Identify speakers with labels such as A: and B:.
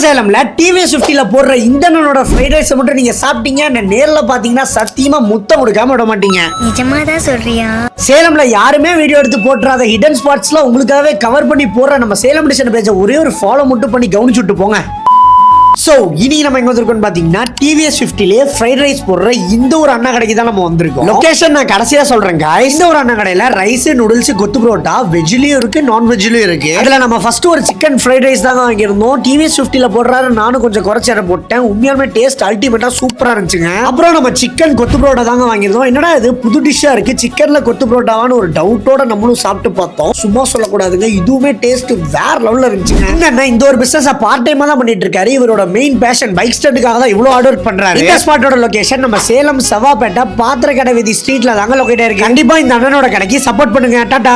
A: சேலம்ல TVS 50ல போடுற இந்த அண்ணனோட ஃப்ரைட் ரைஸ் மட்டும் நீங்க சாப்பிட்டீங்க நேர்ல பாத்தீங்கன்னா சத்தியமா முத்தம் கொடுக்காம விட மாட்டீங்க.
B: நிஜமாதான் சொல்றியா?
A: சேலம்ல யாருமே வீடியோ எடுத்து போட்டுறாத ஹிடன் ஸ்பாட்ஸ்லாம் உங்களுக்காகவே கவர் பண்ணி போடுற நம்ம சேலம் டிஷன் பேஜை ஒரே ஒரு ஃபாலோ மட்டும் பண்ணி கவனிச்சுட்டு போங்க. சோ இனி நம்ம எங்க வந்திருக்கோம் பாத்தீங்கன்னா TVS 50லே ஃப்ரைட் ரைஸ் போடுற இந்த ஒரு அண்ணா கடைக்கு தான் நம்ம வந்திருக்கோம். லொகேஷன் நான் கடைசியா சொல்றேன் guys. இந்த ஒரு அண்ணா கடையில ரைஸ், நூடுல்ஸ், கொத்து புரோட்டா வெஜ்லயும் இருக்கு, நான் வெஜ்லயும் இருக்கு. அதுல நம்ம ஃபர்ஸ்ட் ஒரு சிக்கன் ஃப்ரைட் ரைஸ் தான் வாங்கியிருந்தோம். TVS 50ல போடுறாரு, நானும் கொஞ்சம் குறைச்சேர போட்டேன். உண்மையாலுமே டேஸ்ட் அல்டிமேட்டா சூப்பரா இருந்துச்சுங்க. அப்புறம் நம்ம சிக்கன் கொத்து புரோட்டா தாங்க வாங்கியிருந்தோம். என்னடா இது புது டிஷ்ஷா இருக்கு, சிக்கன்ல கொத்து புரோட்டாவான்னு ஒரு டவுட்டோட நம்மளும் சாப்பிட்டு பார்த்தோம். சும்மா சொல்லக்கூடாதுங்க, இதுவுமே டேஸ்ட் வேற லெவல்ல இருந்துச்சுங்க. இந்த ஒரு பிசினஸ் பார்ட் டைமா தான் பண்ணிட்டு இருக்காரு. இவரோட மெயின் பேஷன் பைக் ஸ்டாண்டுக்காக தான் இவ்வளவு ஹார்ட் ஒர்க் பண்றாரு. இந்த ஸ்பாட்டோட லொகேஷன் நம்ம சேலம் சவாப்பேட்டை பாத்திரக்கடை வீதி ஸ்ட்ரீட்ல தாங்க லொகேட் ஆயிருக்கு. கண்டிப்பா இந்த அண்ணனோட கடைக்கு சப்போர்ட் பண்ணுங்க. டாடா.